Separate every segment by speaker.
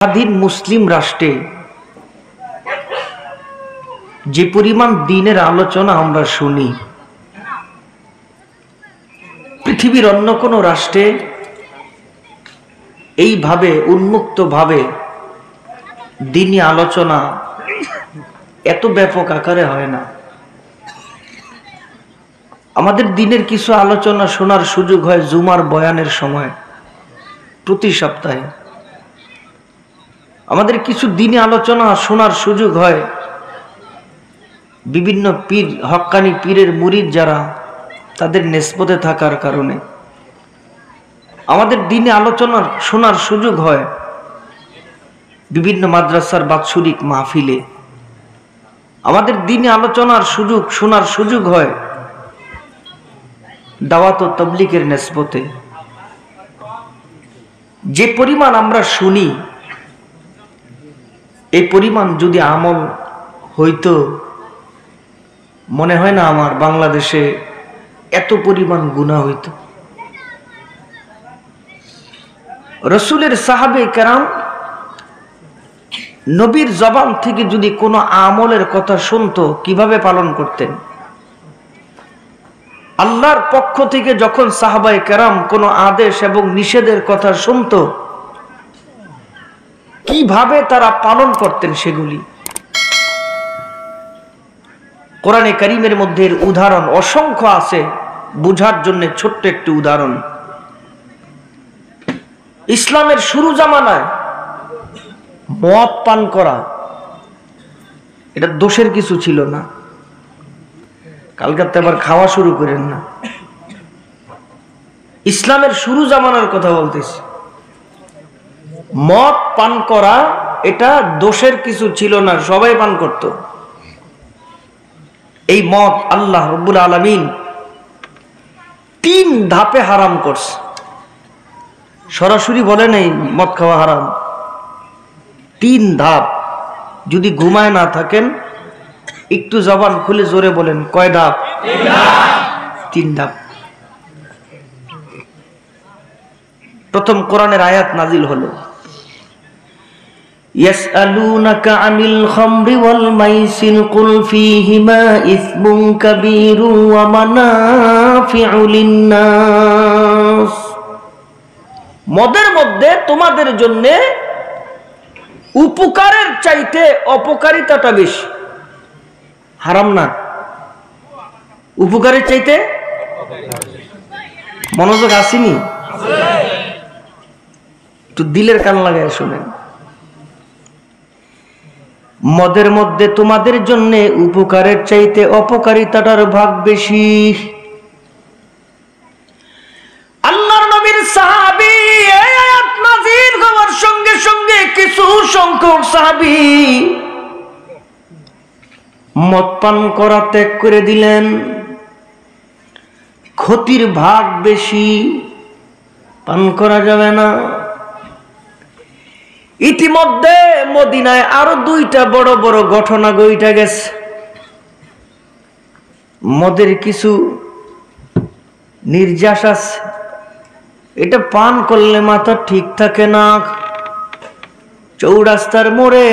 Speaker 1: স্বাধীন মুসলিম রাষ্ট্রে যে পরিমাণ দ্বীনের আলোচনা আমরা শুনি, পৃথিবীর অন্য কোনো রাষ্ট্রে এইভাবে উন্মুক্তভাবে দ্বীনি আলোচনা এত ব্যাপক আকারে হয় না। আমাদের দ্বীনের কিছু আলোচনা শোনার সুযোগ হয় জুমার বয়ানের সময়, প্রতি সপ্তাহে। আমাদের কিছু দ্বীনি আলোচনা শোনার সুযোগ হয় বিভিন্ন পীর, হক্কানি পীরের মুরিদ যারা, তাদের নেসবতে থাকার কারণে। আমাদের দ্বীনি আলোচনা শোনার সুযোগ হয় বিভিন্ন মাদ্রাসার বাৎসরিক মাহফিলে। আমাদের দ্বীনি আলোচনার সুযোগ, শোনার সুযোগ হয় দাওয়াত ও তাবলীগের নেসবতে। যে পরিমাণ আমরা শুনি, এই পরিমাণ যদি আমল হইতো, মনে হয় না আমার বাংলাদেশে এত পরিমাণ গুনাহ হইতো। রসুলের সাহাবে কেরাম নবীর জবান থেকে যদি কোনো আমলের কথা শুনতো, কিভাবে পালন করতেন? আল্লাহর পক্ষ থেকে যখন সাহাবায়ে কেরাম কোনো আদেশ এবং নিষেধের কথা শুনতো, কিভাবে তারা পালন করতেন সেগুলি। কোরআনে কারীমের মধ্যে এর উদাহরণ অসংখ্য আছে, বুঝার জন্য ছোট্ট একটি উদাহরণ। ইসলামের শুরু জামানায় মদ পান করা এটা দোষের কিছু ছিল না। কালকাতে আবার খাওয়া শুরু করেন না। ইসলামের শুরু জামানার কথা বলতেছি। মদ পান করা এটা দোষের কিছু ছিল না, সবাই পান করত। এই মদ আল্লাহ রাব্বুল আলামিন 3 ধাপে হারাম করছে। সরাসরি বলে নাই মদ খাওয়া হারাম, 3 ধাপ। যদি ঘুমায় না থাকেন একটু জবান খুলে জোরে বলেন, কয় ধাপ? 3 ধাপ। প্রথম কোরআনের আয়াত নাজিল হলো, ইয়াসআলুনাকা আনিল খামরি ওয়াল মাইসির কুল ফীহিমা ইসমুন কাবীরু ওয়া মানাফিউ লিন-নাস। মদের মধ্যে তোমাদের জন্য উপকারের চাইতে অপকারিতাটা বেশি। হারাম না, উপকারের চাইতে। মনোযোগ আসেনি? একটু দিলের কান লাগায় শুনেন। মদের মধ্যে তোমাদের জন্য উপকারের চাইতে অপকারিতাটার ভাগ বেশি। আল্লাহর নবীর সাহাবী এই আয়াত নাযিল হওয়ার সঙ্গে সঙ্গে কিছু সংখ্যক সাহাবী মদ পান করা ত্যাগ করে দিলেন। ক্ষতির ভাগ বেশি, পান করা যাবে না। ইতিমধ্যে মদিনায় আরো 2টা বড় বড় ঘটনা ঘটে গেছে। মদের কিছু নির্যাস আছে, এটা পান করলে মাথা ঠিক থাকে না। চৌরাস্তার মোড়ে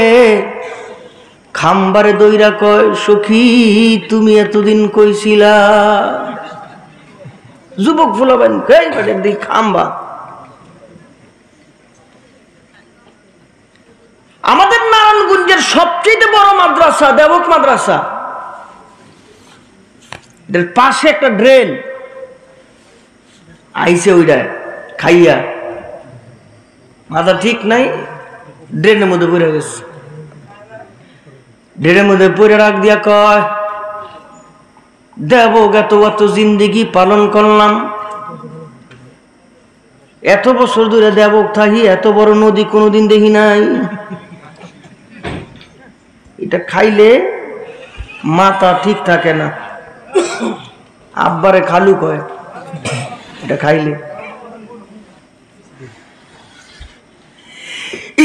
Speaker 1: খাম্বারে দইরা কয়, সখী তুমি এতদিন কইছিলা। যুবক ফুলাবেন কই বাড়ি দি খাম্বা। আমাদের নারায়ণগঞ্জের সবচেয়ে বড় মাদ্রাসা দেবক মাদ্রাসা, এর পাশে একটা ড্রেন আইছে, ওইটা খাইয়া মাথা ঠিক নাই, ড্রেনের মধ্যে পড়ে গেছে। ড্রেনের মধ্যে পড়ে রাখ দিয়া কয়, দেবক এত জিন্দেগি পালন করলাম, এত বছর ধরে দেবক থাকি, এত বড় নদী কোনোদিন দেখি নাই। এটা খাইলে মাথা ঠিক থাকে না। আব্বারে খালু কয় এটা খাইলে।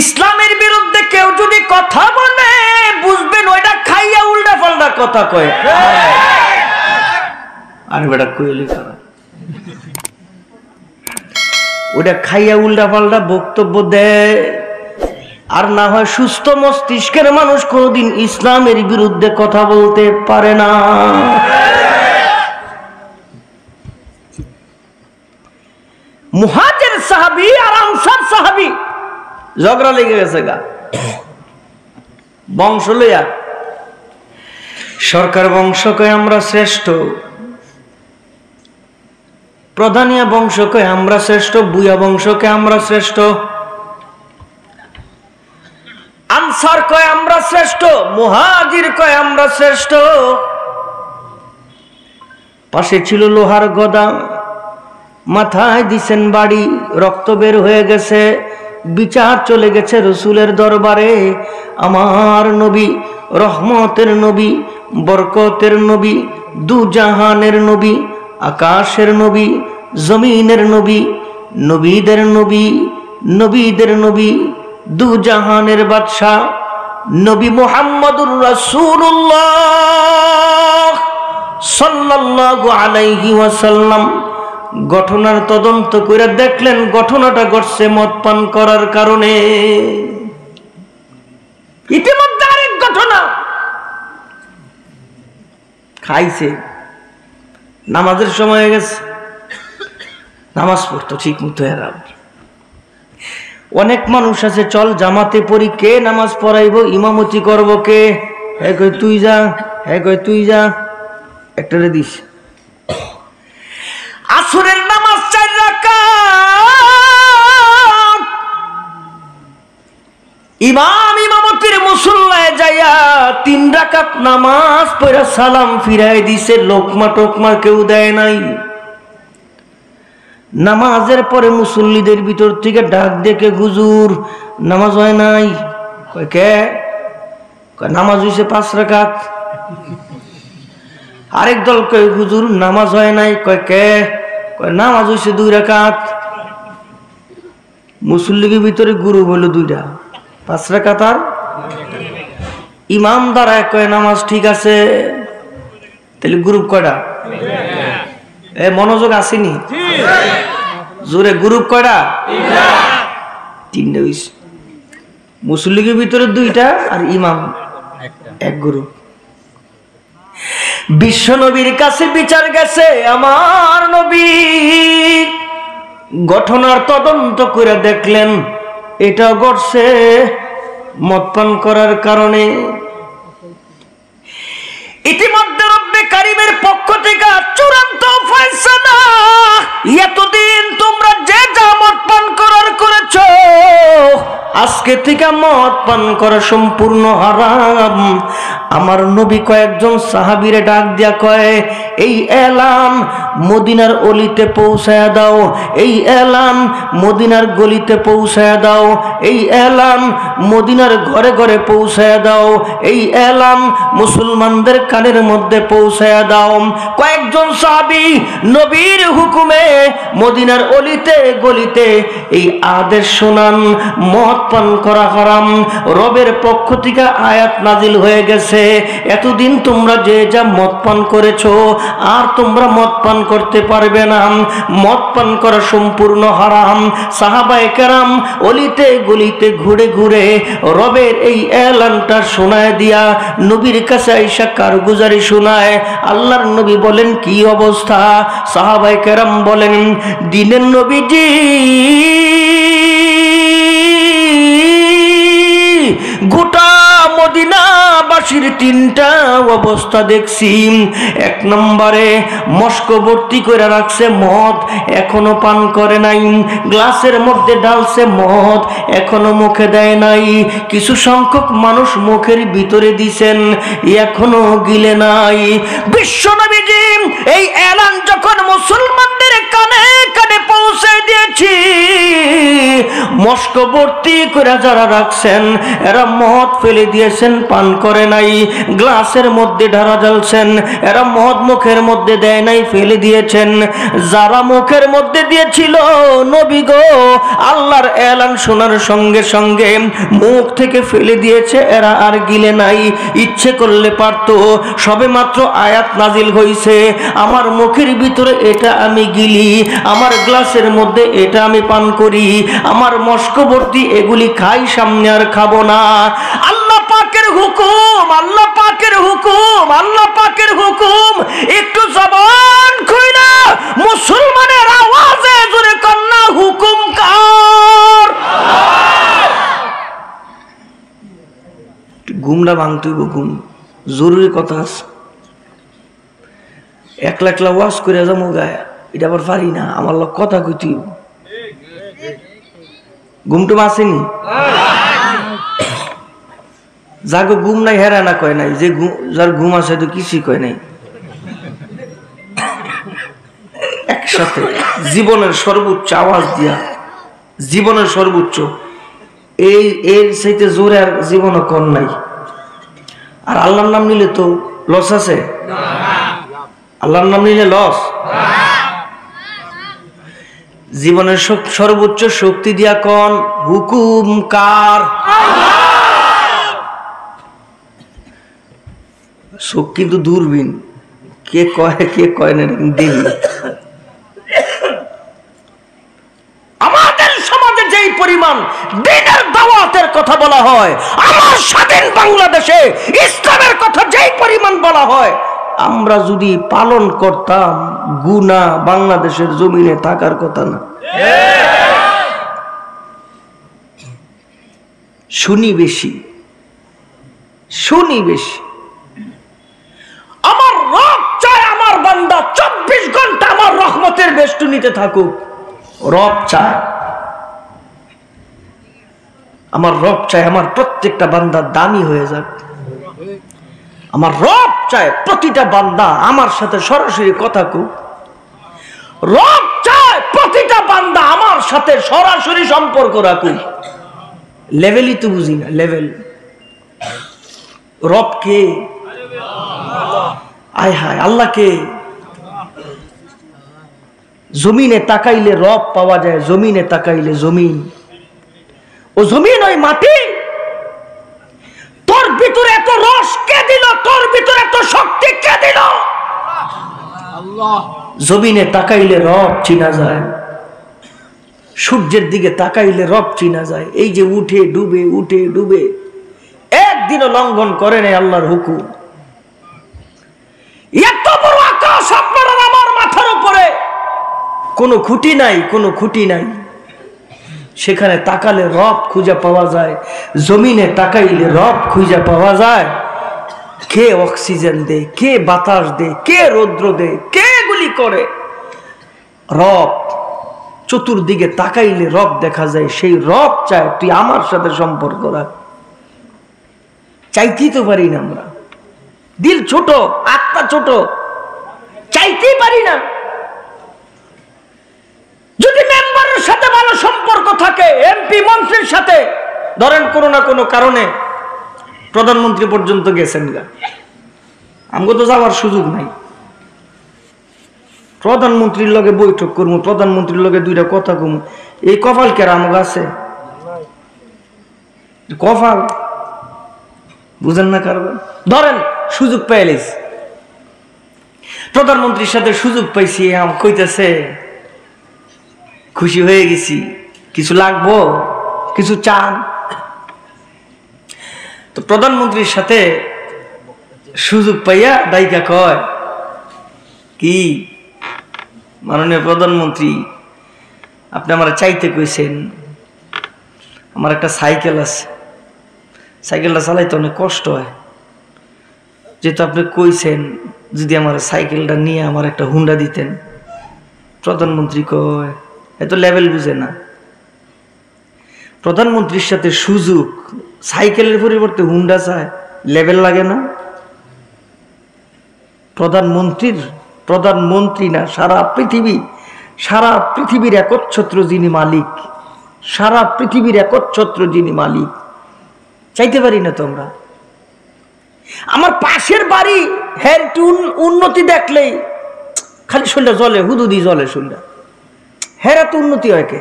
Speaker 1: ইসলামের বিরুদ্ধে কেউ যদি কথা বলে, বুঝবেন ওইটা খাইয়া উল্টা পাল্টা কথা কয়। আর বেটা কইলি খারাপ, ওটা খাইয়া উল্টা পাল্টা বক্তব্য দেয়। আর না হয় সুস্থ মস্তিষ্কের মানুষ কোনোদিন ইসলামের বিরুদ্ধে কথা বলতে পারে না। মুহাজির সাহাবী আর আনসার সাহাবী ঝগড়া লেগে গেছে গা বংশ লইয়া। সরকার বংশ কয় আমরা শ্রেষ্ঠ, প্রধানিয়া বংশ কয় আমরা শ্রেষ্ঠ, বুয়া বংশ কয় আমরা শ্রেষ্ঠ, আনসার কয় আমরা শ্রেষ্ঠ, মুহাজির কয় আমরা শ্রেষ্ঠ। পাশে ছিল লোহার গদা, মাথায় দিছেন বাড়ি, রক্ত বের হয়ে গেছে, বিচার চলে গেছে রসুলের দরবারে। আমার নবী, রহমতের নবী, বরকতের নবী, দু জাহানের নবী, আকাশের নবী, জমিনের নবী, নবীদের নবী, নবীদের নবী, দু জাহানের বাদশাহ নবী মুহাম্মদুর রাসূলুল্লাহ সাল্লাল্লাহু আলাইহি ওয়াসাল্লাম ঘটনার তদন্ত করে দেখলেন ঘটনাটা ঘটছে মদ পান করার কারণে। ইতিমধ্যে আরেক ঘটনা, খাইছে, নামাজের সময় হয়ে গেছে, নামাজ পড়তো ঠিক মতো। অনেক মানুষ আছে চল জামাতে পড়ি, কে নামাজ পড়াইবো, ইমামতি করবো কে? হ্যাঁ কই তুই যা, হ্যাঁ কই তুই যা, একটারে দিস। আসরের নামাজ 4 রাকাত, ইমাম ইমামতির মুসল্লায় যাইয়া 3 রাকাত নামাজ পড়া সালাম ফিরাই দিছে, লোকমা টোকমা কেউ দেয় নাই। নামাজের পরে মুসল্লিদের ভিতর থেকে ডাক দেখে, হুজুর নামাজ হয় নাই। কয় কে? কয় নামাজ হইছে 5 রাকাত। আরেক দল কয় হুজুর নামাজ হয় নাই। কয় কে? কয় নামাজ হইছে 2 রাকাত। মুসল্লিদের ভিতরে গুরু হলো 2টা, 5 রাকাত আর ইমাম দাঁড়ায় কয় নামাজ ঠিক আছে। তাহলে গ্রুপ কয়টা? এ মনোযোগ আসেনি জোরে, গ্রুপ কয়টা? 3টা হইছে। মুসল্লিদের ভিতরে 2টা আর ইমাম 1 গ্রুপ। বিশ্ব নবীর কাছে বিচার গেছে, আমার নবী ঘটনার তদন্ত করে দেখলেন এটা ঘটছে মদ পান করার কারণে। ইতিমধ্যে রব্বে কারিমের পক্ষ থেকে চূড়ান্ত ফয়সালা, এতদিন তোমরা যে যা মদ পান করার করেছো, আজকে থেকে মদ পান করা সম্পূর্ণ হারাম। আমার নবী কয়েকজন সাহাবীরে ডাক দিয়া কয়, এই এলান মদিনার অলিতে পৌঁছায়া দাও, এই এলান মদিনার গলিতে পৌঁছায়া দাও, এই এলান মদিনার ঘরে ঘরে পৌঁছায়া দাও, এই এলান মুসলমানদের কানের মধ্যে পৌঁছায়া দাও। কয়েকজন সাহাবী নবীর হুকুমে মদিনার অলিতে গলিতে এই আদেশ শোনান, মদ পান করা হারাম। রবের পক্ষ থেকে আয়াত নাজিল হয়ে গেছে, এতদিন তোমরা যে যা মদ পান করেছো আর তোমরা মদ পান করতে পারবে না, মদ পান করা সম্পূর্ণ হারাম। সাহাবায়ে কেরাম অলিতে গলিতে ঘুরে ঘুরে রবের এই এলানটা শোনায় দিয়া নবীর কাছে আইসা কারগুজারি শোনায়। আল্লাহর নবী বলেন কি অবস্থা? সাহাবায়ে কেরাম বলেন, দিনের নবীজি গোটা মদিনাবাসীর 3টা অবস্থা দেখছি। 1 নম্বরে মস্ক ভর্তি করে রাখছে মদ, এখনো পান করে নাই, গ্লাসের মধ্যে ঢালছে মদ, এখনো মুখে দেয় নাই, কিছু সংখ্যক মানুষ মুখের ভিতরে দিছেন, এখনো গিলে নাই। বিশ্বনবীজি এই এলান যখন মুসলমানদের কানে কানে পৌঁছে দিয়েছি, মস্ক ভর্তি করে যারা রাখছেন এরা মদ ফেলে দিয়েছেন, পান করে নাই, গ্লাসের মধ্যে ঢালা জ্বালছেন, এরা মদ মুখের মধ্যে দেয় নাই, ফেলে দিয়েছেন। যারা মুখের মধ্যে দিয়েছিল, নবী গো আল্লাহর এলান শোনার সঙ্গে সঙ্গে মুখ থেকে ফেলে দিয়েছে, এরা আর গিলে নাই। ইচ্ছে করলে পারতো, সবে মাত্র আয়াত নাজিল হইছে, আমার মুখের ভিতরে এটা আমি গিলি, আমার গ্লাসের মধ্যে এটা আমি পান করি, আমার মস্কবর্তী এগুলি খাই, সামনে আর খাবো না। আল্লাহ পাকের হুকুম, আল্লাহ পাকের হুকুম, আল্লাহ পাকের হুকুম। একটু জবান খুইলা মুসলমানের আওয়াজে জোরে কন্যা হুকুম কার। ঘুমটা ভাঙতেই ঘুম, জরুরি কথা আছে। একলা একলা ওয়াজ করে যাবো গায়ে, এটা আবার পারি না, আমার লোক কথা কইতি। ঘুমটুম আসেনি, যাকে ঘুম নাই হেরা না কয় নাই, যে যার ঘুম আছে তো কিছুই কয় নাই। একসাথে জীবনের সর্বোচ্চ আওয়াজ দিয়া, জীবনের সর্বোচ্চ, এই এর চাইতে জোরে আর জীবনও কম নাই। আর আল্লাহর নাম নিলে তো লস আছে? আল্লাহর নাম নিলে লস? জীবনের সর্বোচ্চ শক্তি দিয়া কোন হুকুম কার? চোখ কিন্তু দূরবীন, কে কয় না দেখি। আমাদের সমাজে যেই পরিমাণ দ্বীনের দাওয়াতের কথা বলা হয়, আমার স্বাধীন বাংলাদেশে ইসলামের কথা যেই পরিমাণ বলা হয়, আমরা যদি পালন করতাম, গুনাহ বাংলাদেশের জমিনে থাকার কথা না। শুনি বেশি, শুনি বেশি। আমার রব চায় আমার বান্দা 24 ঘন্টা আমার রহমতের বেষ্টনীতে থাকুক। রব চায়, আমার রব চায় আমার প্রত্যেকটা বান্দা দামি হয়ে যাক। আমার রব চায় প্রতিটা বান্দা আমার সাথে সরাসরি কথা কুক। রব চায় প্রতিটা বান্দা আমার সাথে সরাসরি সম্পর্ক রাখুক। লেভেলই তো বুঝি না, লেভেল। রব কে? আয় হায়, আল্লাহ কে? জমিনে তাকাইলে রব পাওয়া যায়, জমিনে তাকাইলে জমিন। ও জমিন ওই মাটি, তোর ভিতরে এত রস কে দিল? তোর ভিতরে এত শক্তি কে দিল? আল্লাহ। জমিনে তাকাইলে রব চিনা যায়, সূর্যের দিকে তাকাইলে রব চিনা যায়। এই যে উঠে ডুবে, উঠে ডুবে, একদিনও লঙ্ঘন করে নাই আল্লাহর হুকুম। এত বড় আকাশ আপনার আমার মাথার উপরে, কোনো খুঁটি নাই, কোনো খুঁটি নাই। সেখানে তাকালে রব খুঁজে পাওয়া যায়, জমিনে তাকাইলে রব খুঁজে পাওয়া যায়। কে অক্সিজেন দে, কে বাতাস দে, কে রৌদ্র দে, কে গুলি করে? রব। চতুর্দিকে তাকাইলে রব দেখা যায়। সেই রব চায় তুই আমার সাথে সম্পর্ক রাখ। চাইতেই তো পারি না আমরা, দিল ছোট, আত্মা ছোট, চাইতেই পারি না। যদি মেম্বারের সাথে ভালো সম্পর্ক থাকে, এমপি মন্ত্রীর সাথে, ধরেন কোনো না কোনো কারণে প্রধানমন্ত্রী পর্যন্ত গেছেন গা, আমাকে তো যাওয়ার সুযোগ নাই। প্রধানমন্ত্রীর লগে বৈঠক করবো, প্রধানমন্ত্রীর লগে দুইটা কথা কমু, এই কপাল কেরা আমার আছে? কপাল বুঝেন না কারণ? ধরেন সুযোগ পাইলিস, প্রধানমন্ত্রীর সাথে সুযোগ পাইছি, কইতেছে খুশি হয়ে গেছি, কিছু লাগবো, কিছু চান? তো প্রধানমন্ত্রীর সাথে সুযোগ পাইয়া দায়িকা কয় কি, মাননীয় প্রধানমন্ত্রী আপনি আমার চাইতে কইছেন, আমার একটা সাইকেল আছে, সাইকেলটা চালাইতে অনেক কষ্ট হয়, যেহেতু আপনি কইছেন যদি আমার সাইকেলটা নিয়ে আমার একটা হুন্ডা দিতেন। প্রধানমন্ত্রী কয় এত লেভেল বুঝে না। প্রধানমন্ত্রীর সাথে সুযোগ, সাইকেলের পরিবর্তে হুন্ডা চায়, লেভেল লাগে না? প্রধানমন্ত্রী না, সারা পৃথিবীর একচ্ছত্র যিনি মালিক, সারা পৃথিবীর একচ্ছত্র যিনি মালিক, চাইতে পারি না তোমরা? আমার পাশের বাড়ি হ্যাঁ একটু উন্নতি দেখলেই খালি শরীরটা জ্বলে, হুদুদি জ্বলে শরীরটা। হ্যাঁ এত উন্নতি হয় কে?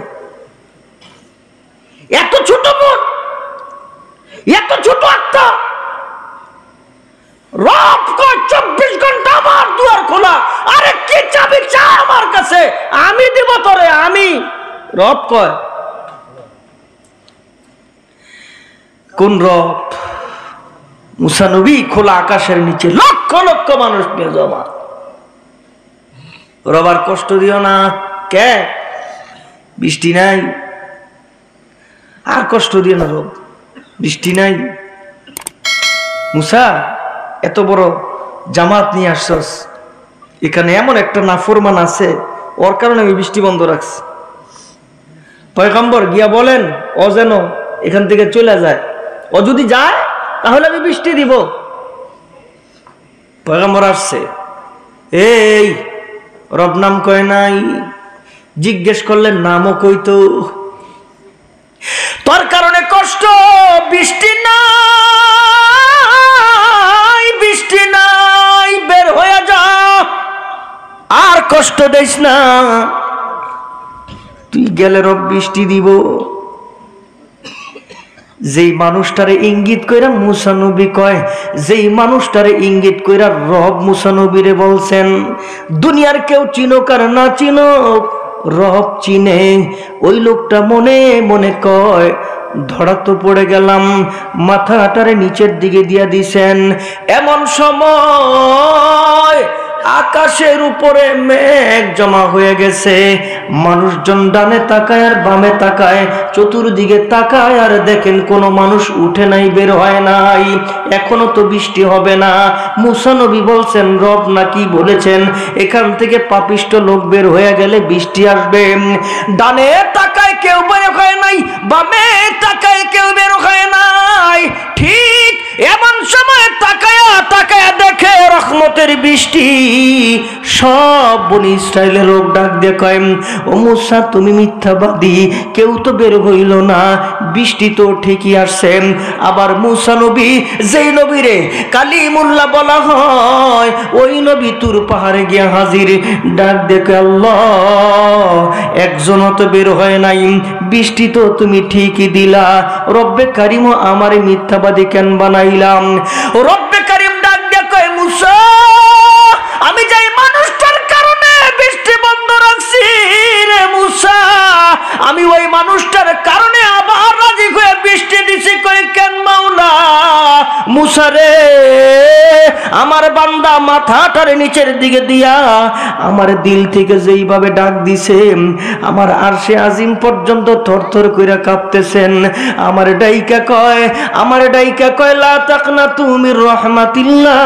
Speaker 1: এত ছোট মন, এত ছোট আত্মা। রব কয় 24 ঘন্টা আমার দুয়ার খোলা। আরে কি চাবি চা আমার কাছে, আমি দিব তোরে, আমি। রব কয় কোন রব? মুসা নবী খোলা আকাশের নিচে লক্ষ লক্ষ মানুষ নিয়ে জমা। রবার কষ্ট দিও না। কে? বৃষ্টি নাই, আর কষ্ট দিও না রব, বৃষ্টি নাই। মুসা এত বড় জামাত নিয়ে আসছস, এখানে এমন একটা নাফরমান আছে, ওর কারণে আমি বৃষ্টি বন্ধ রাখছি। পয়গম্বর গিয়া বলেন ও যেন এখান থেকে চলে যায়, ও যদি যায় তাহলে আমি বৃষ্টি দিব। পয়গম্বর আসছে, এই রব নাম কয় নাই, জিজ্ঞেস করলেন নামও কইতো। তোর কারণে কষ্ট, বৃষ্টি নাই, বৃষ্টি নাই, বের হয়ে যা, আর কষ্ট দিস না। তুই গেলে রব বৃষ্টি দিব। যেই মানুষটারে ইঙ্গিত কইরা মুসা নবী কয়, যেই মানুষটারে ইঙ্গিত কইরা রব মুসা নবীরে বলছেন দুনিয়ার কেউ চিনোক আর না চিনোক রব চিনে, ওই লোকটা মনে মনে কয় ধরা তো পড়ে গেলাম, মাথাটারে নিচের দিকে দিয়া দিছেন। এমন সময় আকাশের উপরে মেঘ জমা হয়ে গেছে। মানুষজন ডানে তাকায় আর বামে তাকায়, চতুর্দিকে তাকায় আর দেখেন কোনো মানুষ উঠে নাই, বের হয় নাই, এখনো তো বৃষ্টি হবে না। মুসা নবী বলছেন রব নাকি বলেছেন এখান থেকে পাপিষ্ট লোক বের হয়ে গেলে বৃষ্টি আসবে। ডানে তাকায় কেউ বের হয় নাই, বামে তাকায় কেউ বের হয় নাই। ঠিক এমন সময় তাকায়া তাকায়া দেখে রহমতের বৃষ্টি। সব বনি ইসরায়েলের লোক ডাক দিয়ে কয় ও মুসা তুমি মিথ্যাবাদী, কেউ তো বের হইল না, বৃষ্টি তো ঠিকই আসছে। আবার মুসা নবী, যেই নবীরে কালিমুল্লাহ বলা হয়, ওই নবী তুর পাহাড়ে গিয়া হাজির, ডাক দেখে আল্লাহ একজনও তো বের হয় নাই, বৃষ্টি তো তুমি ঠিকই দিলা, রব্বে কারিম আমারে মিথ্যাবাদী কেন বানাইলাম? রব্বে কারিম ডাক দিয়ে কয় মুসা আমি যাই মানুষটার কারণে বৃষ্টি বন্ধ রাখছি রে মুসা, আমি ওই মানুষটার কারণে আবার রাজি হয়ে বৃষ্টি দিছি। কই কেন মাওলা? মুসা রে আমার বান্দা মাথাটারে নিচের দিকে দিয়া আমার দিল থেকে যেইভাবে ডাক দিছে, আমার আরশে আজিম পর্যন্ত থরথর কইরা কাঁপতেছেন। আমার ডাইকা কয় লা তাকনাতু মির রাহমাতিল্লাহ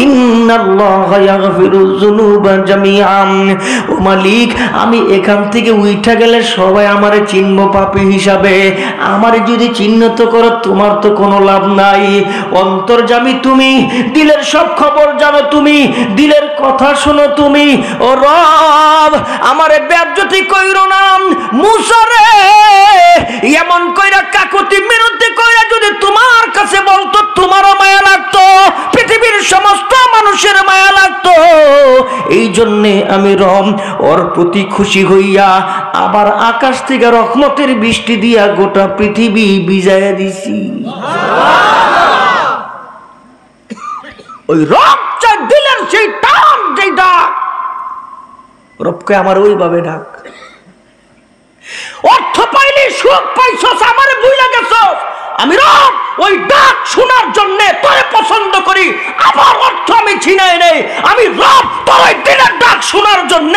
Speaker 1: ইন্নাল্লাহা ইয়াগফিরুয যুনুবা জামিআন। ও মালিক আমি এখান থেকে উইঠা গেলে সবাই আমারে চিনব পাপী হিসাবে, আমারে যদি চিহ্নিত করো তোমার তো কোনো লাভ নাই। অন্তর্যামী তুমি, দিলের সব খবর জানো তুমি, দিলের কথা শোনো তুমি। ও রব আমারে বেজ্জতি কইরো না। মুসা রে এমন কইরা কাকুতি মিনতি কইরা যদি তোমার কাছে বলতো তোমারও মায়া লাগতো, পৃথিবীর সমস্ত মানুষের মায়া লাগতো। এই জন্যে আমি রব ওর প্রতি খুশি হইয়া আবার আকাশ থেকে রহমতের বৃষ্টি দিয়া গোটা পৃথিবী ভিজাইয়া দিছি। ওই রব চাই দিলের সেই টান, যেই ডাক, রবকে আমার ওইভাবে ডাক। অর্থ পাইলে সুখ পাইছস, আমারে ভুইলা গেছস, আমি রব ওই ডাক শোনার জন্য তোরে পছন্দ করি, আবার অর্থ আমি ছিনাই নেই। আমি রব তোর ওই দিলের ডাক শোনার জন্য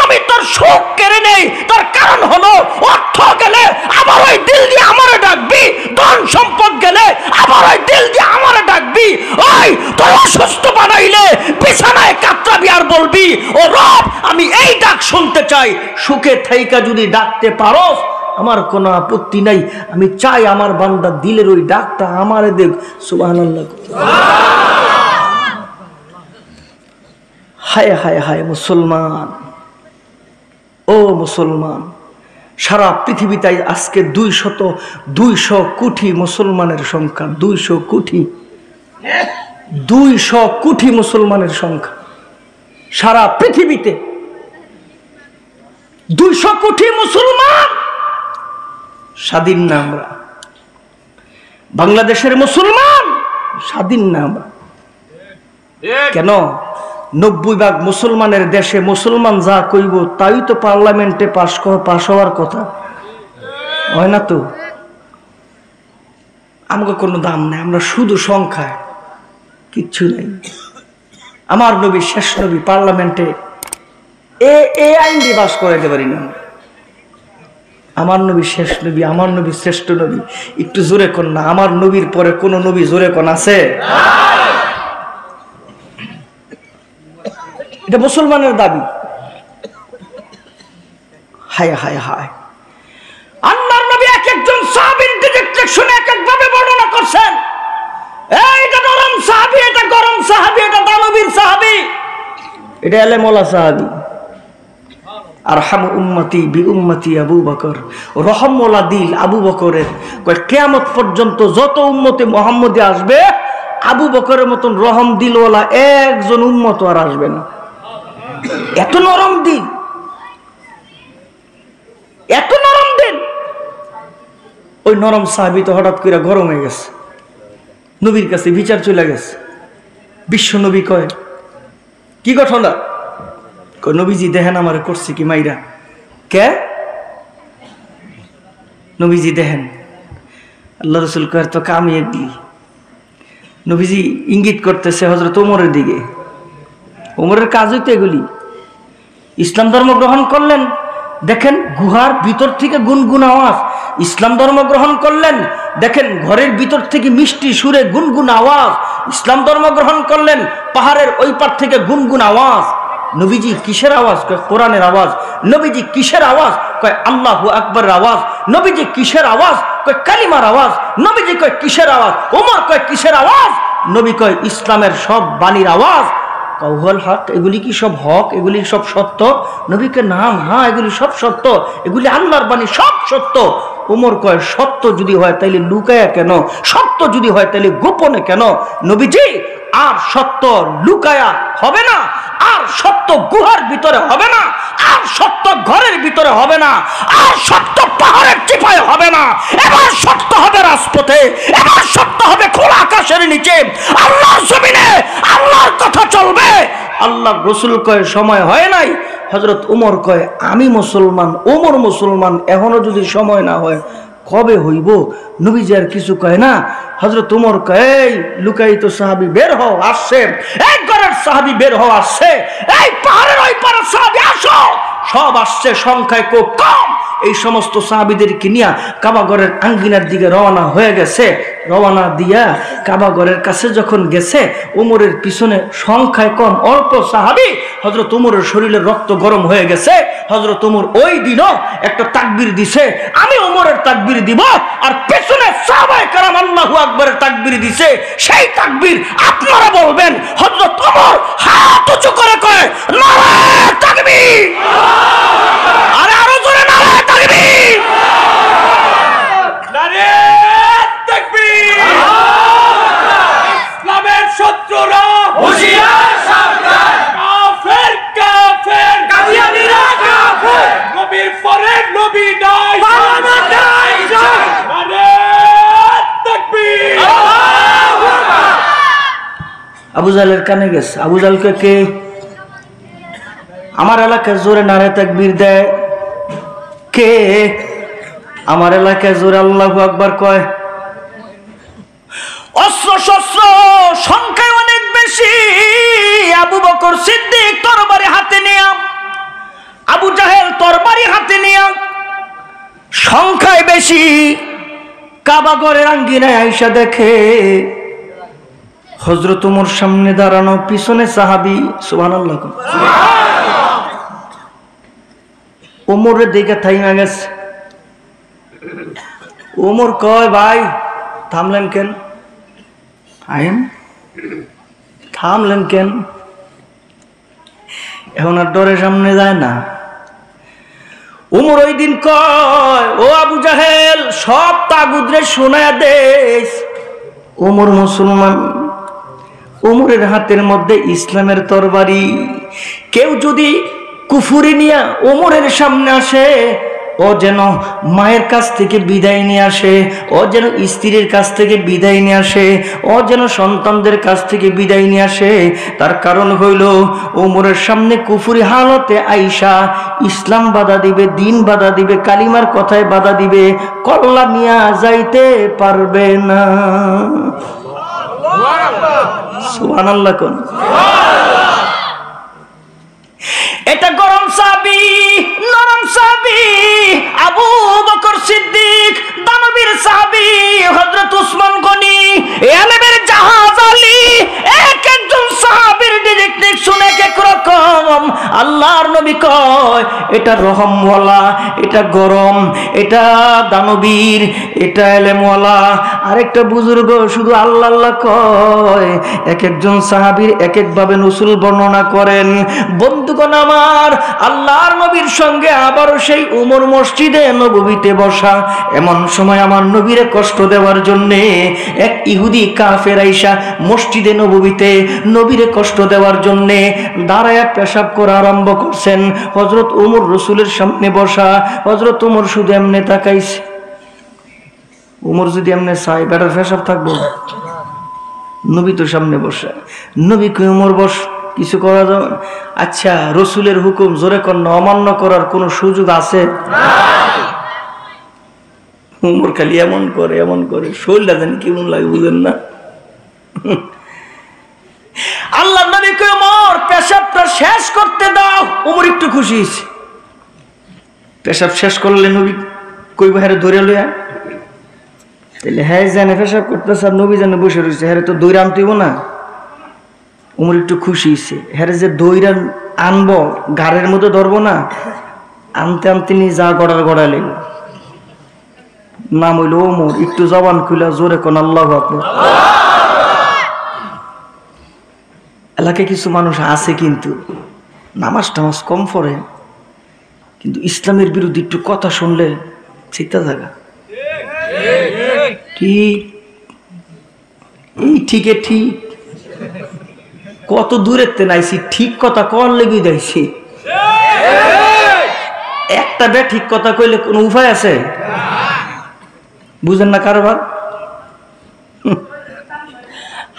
Speaker 1: আমি তোর সুখ কেড়ে নেই। তার কারণ হলো অর্থ গেলে আবার ওই দিল দিয়ে আমারে ডাকবি, ধন সম্পদ গেলে আবার ওই দিল দিয়ে আমারে ডাকবি। ওই তোর অসুস্থ বানাইলে বিছানায় কাতরাবি আর বলবি ও রব আমি এই ডাক শুনতে চাই। সুখে থাইকা যদি ডাকতে পারোস আমার কোনো আপত্তি নাই। আমি চাই আমার বান্দা দিলের ওই ডাকটা আমারে দেখ। সুবহানাল্লাহ। হায় হায় হায় মুসলমান, ও মুসলমান, সারা পৃথিবীতে আজকে 200 কোটি মুসলমানের সংখ্যা, 200 কোটি।
Speaker 2: 200 কোটি মুসলমানের সংখ্যা সারা পৃথিবীতে। 200 কোটি মুসলমান। স্বাধীন না আমরা? বাংলাদেশের মুসলমান স্বাধীন না আমরা? কেন? 90% মুসলমানের দেশে মুসলমান যা কইব তাই তো পার্লামেন্টে পাশ হওয়ার কথা, হয় না তো? আমাকে কোনো দাম নাই, আমরা শুধু সংখ্যায়, কিচ্ছু নাই। আমার নবী শেষ নবী, পার্লামেন্টে এই আইন দিয়ে পাস করাইতে পারি না। আমার নবী শেষ নবী, আমার নবী শ্রেষ্ঠ নবী। একটু জোরে কর না, আমার নবীর পরে কোন নবী জোরে কোন আছে? এটা মুসলমানের দাবি। হায় হায় হায়, আল্লাহর নবী এক একজন সাহাবীর ডিরেকশনে এক এক ভাবে বর্ণনা করছেন। এইটা নরম সাহাবী, এটা গরম সাহাবী, এটা দানবীর সাহাবী, এটা এলেমওয়ালা সাহাবী। আরহাম উম্মতি বি উম্মতি আবু বকর, রহমওয়ালা দিল আবু বকরের। কিয়ামত পর্যন্ত যত উম্মতে মুহাম্মদী আসবে, আবু বকরের মতন রহম দিলওয়ালা একজন উম্মত আর আসবে না। এত নরম দিল, এত নরম দিল। ওই নরম সাহাবী তো হঠাৎ করে গরম হয়ে গেছে, নবীর কাছে বিচার চলে গেছে। বিশ্ব নবী কয়, কি ঘটনা? কয়, নবীজি দেখেন আমার করছি কি মাইরা। কে? নবীজি দেখেন। আল্লাহ রসুল কয়, তো কামিয়ে দিই। নবীজি ইঙ্গিত করতেছে হযরত ওমরের দিকে। ওমরের কাজই তো এগুলি। ইসলাম ধর্ম গ্রহণ করলেন, দেখেন গুহার ভিতর থেকে গুনগুন আওয়াজ। ইসলাম ধর্ম গ্রহণ করলেন, দেখেন ঘরের ভিতর থেকে মিষ্টি সুরে গুনগুন আওয়াজ। ইসলাম ধর্ম গ্রহণ করলেন, পাহাড়ের ওই পার থেকে গুনগুন আওয়াজ। নবীজি কিসের আওয়াজ? কয় কোরআনের আওয়াজ। নবীজি কিসের আওয়াজ? কয় আল্লাহু আকবরের আওয়াজ। নবীজি কিসের আওয়াজ? কয় কালিমার আওয়াজ। নবীজি কয় কিসের আওয়াজ? ওমর কয় কিসের আওয়াজ? নবী কয় ইসলামের সব বাণীর আওয়াজ। কাউহল হক, এগুলি কি সব হক? এগুলি সব সত্য? নবীকে নাম, হ্যাঁ এগুলি সব সত্য, এগুলি আল্লাহর বাণী, সব সত্য। ওমর কয় সত্য যদি হয় তাইলে লুকায়া কেন? সত্য যদি হয় তাইলে গোপনে কেন? নবীজি আর সত্য লুকায়া হবে না, আর সত্য গুহার ভিতরে হবে না, আর সত্য ঘরের ভিতরে হবে না, আর সত্য পাহাড়ের চিপায় হবে না। এবার সত্য হবে রাজপথে, এবার সত্য হবে খোলা আকাশের নিচে, আল্লাহর জমিনে আল্লাহর কথা চলবে। আল্লাহ রসুল কয় সময় হয় নাই। হযরত ওমর কয় আমি মুসলমান, ওমর মুসলমান, এখনো যদি সময় না হয় কবে হইব? নবীজি আর কিছু কয় না। হযরত ওমর কয় এই লুকায়িত সাহাবী বের হও, আসছে। এক ঘরের সাহাবী বের হও, আসছে। এই পাহাড়ের ওই পারের সাহাবী আসো। সব আসছে, সংখ্যায় খুব কম। এই সমস্ত সাহাবীদেরকে নিয়ে কাবাগরের আঙ্গিনার দিকে রওনা হয়ে গেছে। রওনা দিয়া কাবাগরের কাছে যখন গেছে, ওমরের পিছনে সংখ্যায় কম অল্প সাহাবী। হযরত ওমরের শরীরের রক্ত গরম হয়ে গেছে। হযরত ওমর ওই দিনও একটা তাকবীর দিছে, আমি ওমরের তাকবীর দিব, আর পেছনে সাহাবায়ে কেরাম আল্লাহু আকবারের তাকবীর দিছে। সেই তাকবীর আপনারা বলবেন। হযরত ওমর হাত উঁচু করে কয় নারায়ে তাকবীর, আরে আরো জোরে নারায়ে তাকবীর, নারায়ে তাকবীর। ইসলামের শত্রুরা হুঁশিয়ার, সাবধান, কাফের কাফের, কাদিয়ানীরা কাফের, নবীর পরে নবী নাই, পালানো নাই, নারায়ে তাকবীর। আবু জাহেলের কানে গেছে। আবু জাহেলকে কে? আমার এলাকায় জোরে নারায়ে তাকবীর দেয় কে? আমার এলাকায় জোরে আল্লাহু আকবার কয়। অস্ত্র শস্ত্র সংখ্যায় অনেক বেশি। আবু বকর সিদ্দিক তরবারি হাতে নিয়ে, আবু জাহেল তরবারি হাতে নিয়ে, সংখ্যায় বেশি। কাবাগরের আঙ্গিনায় আইসা দেখে হযরত ওমর সামনে দাঁড়ানো, পিছনে সাহাবী। সুবহানাল্লাহ। ওমরের দিকে থাইমা গেছে। ওমর কয় ভাই থামলেন কেন? আইন থামলেন কেন? এখন আর ডরে সামনে যায় না। ওমর ওই দিন কয় ও আবু জাহেল, সব তাগুদরে শোনায়া দেশ, ওমর মুসলমান, ওমরের হাতের মধ্যে ইসলামের তরবারি। কেউ যদি কুফরি নিয়া ওমরের সামনে আসে, ও যেন মায়ের কাছ থেকে বিদায় নিয়ে আসে, ও যেন স্ত্রীর কাছ থেকে বিদায় নিয়ে আসে, ও যেন সন্তানদের কাছ থেকে বিদায় নিয়ে আসে। তার কারণ হইল ওমরের সামনে কুফরি হালতে আইসা ইসলাম বাধা দিবে, দিন বাধা দিবে, কালিমার কথায় বাধা দিবে, কল্লা নিয়া যাইতে পারবে না। সুবহানাল্লাহ কোন। এটা গরম সাহাবী, নরম সাহাবী আবু বকর সিদ্দিক, দানবীর সাহাবী হযরত উসমান গনি, এলেমের জাহাজ আলী, এক একজন সাহাবীর ডিরেক্টলি শুনে এক রকম। আল্লাহর নবী কয় এটা রহমওয়ালা, এটা গরম, এটা দানবীর, এটা এলেমওয়ালা। আরেকটা বুজুর্গ শুধু আল্লাহ আল্লাহ কয়। এক একজন সাহাবীর এক এক ভাবে নসুল বর্ণনা করেন। বন্ধুগণ আমার, আল্লাহর নবীর সঙ্গে আবারও সেই উমর মসজিদে নববীতে বসা। এমন সময় আমার নবীরে কষ্ট দেওয়ার জন্য এক ইহুদি কাফের আইসা মসজিদে নববীতে নবীরে কষ্ট দেওয়ার জন্য দাঁড়ায়া পেশাব করা আরম্ভ করছেন। হযরত উমর রসুলের সামনে বসা। হযরত উমর শুধু এমনি তাকাইছে। উমর যদি এমনি চাই বেটার পেশাব থাকবো, নবী তো সামনে বসা। নবী কই উমর বস, কিছু করা যাবে? আচ্ছা, রসুলের হুকুম জোরে কন্যা অমান্য করার কোন সুযোগ আছে? উমর খালি এমন করে এমন করে, শরীরটা জানি কেমন লাগে বুঝেন না। আল্লাহ নবী কই উমর পেশাবটা শেষ করতে দাও। উমর একটু খুশি হয়েছে। পেশাব শেষ করলে নবী কই বাহিরে ধরে লইয়া, তাহলে হ্যাঁ জানে পেশাব করতেছে আর নবী জানে বসে রয়েছে, হ্যাঁ তো দৌড় আনতেইব না। উমর একটু খুশি হয়েছে। হ্যাঁ যে দইরা আনবো গাড়ের মধ্যে ধরবো না, আনতে আনতে নিয়ে যা গড়ার গড়ালে নাম হইল ওমর। একটু জবান খুলা জোরে কোন আল্লাহু আকবার। এলাকায় কিছু মানুষ আছে কিন্তু নামাজ টামাজ কম পড়ে, কিন্তু ইসলামের বিরুদ্ধে একটু কথা শুনলে চিন্তা জায়গা কি এই ঠিকে ঠিক কত দূরের তে নাইছি, ঠিক কথা কর লেগে যাইছি। একটা বে ঠিক কথা কইলে কোনো উপায় আছে? বুঝেন না কারবার?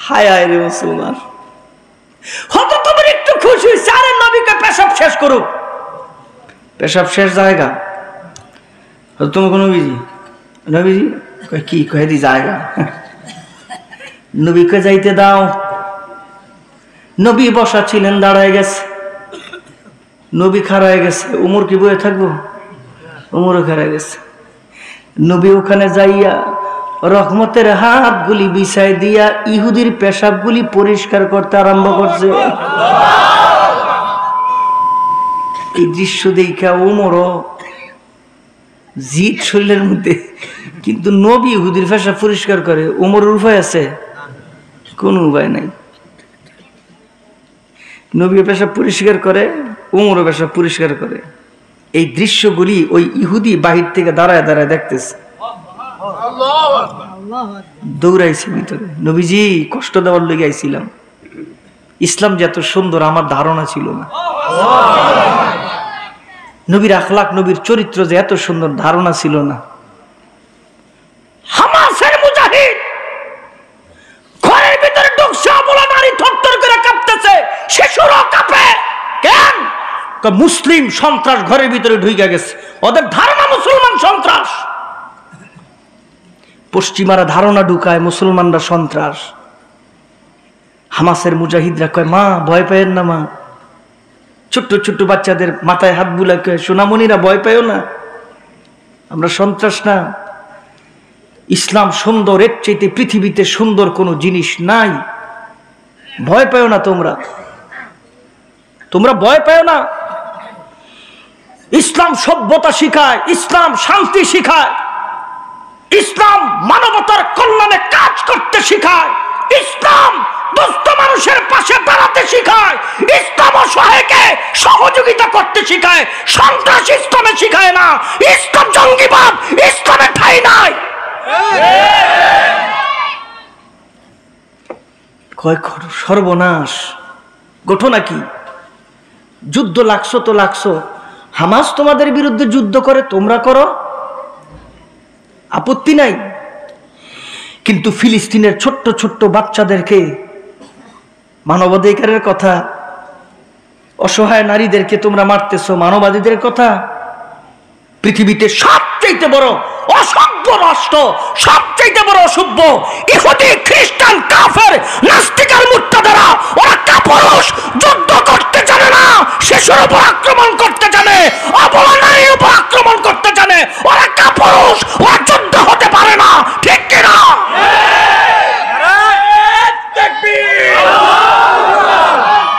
Speaker 2: হায় হায় রে মুসলমান, হয়তো তোমার একটু খুশি হয়েছে। আরে নবীকে পেশাব শেষ করুক, পেশাব শেষ জায়গা তোমার কোনো নবীজি নবীজি কি কয়ে দি জায়গা, নবীকে যাইতে দাও। নবী বসা ছিলেন, দাঁড়ায় গেছে। নবী খাড়ায় গেছে, উমর কি বয়ে থাকবো? উমরও খাড়ায় গেছে। নবী ওখানে যাইয়া রহমতের হাতগুলি বিছাই দিয়া ইহুদির পেশাবগুলি পরিষ্কার করতে আরম্ভ করছে। এই দৃশ্য দেখা উমরও জিদ শরীরের মধ্যে, কিন্তু নবী ইহুদির পেশাব পরিষ্কার করে, উমরের উপায় আছে? কোন উপায় নাই। নবী পেশাব পরিষ্কার করে, উমরও পেশাব পরিষ্কার করে। এই দৃশ্যগুলি ওই ইহুদি বাহির থেকে দাঁড়ায় দাঁড়ায় দেখতেছে। দৌড়াইছে ভিতরে, নবীজি কষ্ট দেওয়ার লেগে আইছিলাম। ইসলাম যে এত সুন্দর আমার ধারণা ছিল না। নবীর আখলাক, নবীর চরিত্র যে এত সুন্দর ধারণা ছিল না। হামাসের মুজাহিদ ঘরের ভিতরে ঢুকছে, বলা নারী থরথর করে কাঁপতেছে, শিশুরও কাঁপে। কেন? মুসলিম সন্ত্রাস ঘরের ভিতরে ঢুকে গেছে। ওদের ধারণা মুসলমান সন্ত্রাস। পশ্চিমারা ধারণা ঢুকায় মুসলমানরা সন্ত্রাস। হামাসের মুজাহিদরা কয় মা ভয় পায়েন না, মা ছোট্ট ছোট্ট বাচ্চাদের মাথায় হাত বুলায় কয় সোনামণিরা ভয় পাইও না, আমরা সন্ত্রাস না। ইসলাম সুন্দর, এর চাইতে পৃথিবীতে সুন্দর কোনো জিনিস নাই। ভয় পাইও না, তোমরা তোমরা ভয় পাইও না। ইসলাম সভ্যতা শিখায়, ইসলাম শান্তি শিখায়, ইসলাম মানবতার কল্যাণে কাজ করতে শিখায়, ইসলাম দুস্থ মানুষের পাশে দাঁড়াতে শিখায়, ইসলাম অসহায়কে সহযোগিতা করতে শিখায়। সন্ত্রাস ইসলামে শিখায় না। ইসলাম জঙ্গিবাদ ইসলামে ঠাঁই নাই। কয় সর্বনাশ, ঘটনা কি? যুদ্ধ লাগছো তো লাগছো, হামাস তোমাদের বিরুদ্ধে যুদ্ধ করে, তোমরা করো, আপত্তি নাই। কিন্তু ফিলিস্তিনের ছোট্ট ছোট্ট বাচ্চাদেরকে, মানবাধিকারের কথা, অসহায় নারীদেরকে তোমরা মারতেছো, মানবাধিকারের কথা। পৃথিবীতে সবচেয়ে বড় অসভ্য রাষ্ট্র, সবচেয়ে বড় অসভ্য ইহুদি, খ্রিস্টান, কাফের, নাস্তিক আর মুর্তাদারা, ওরা কাপুরুষ, যুদ্ধ করতে জানে না, শিশুর উপর আক্রমণ করতে জানে, অবলা নারীর উপর আক্রমণ করতে জানে, ওরা কাপুরুষ, ওরা যুদ্ধ হতে পারে না, ঠিক কিনা?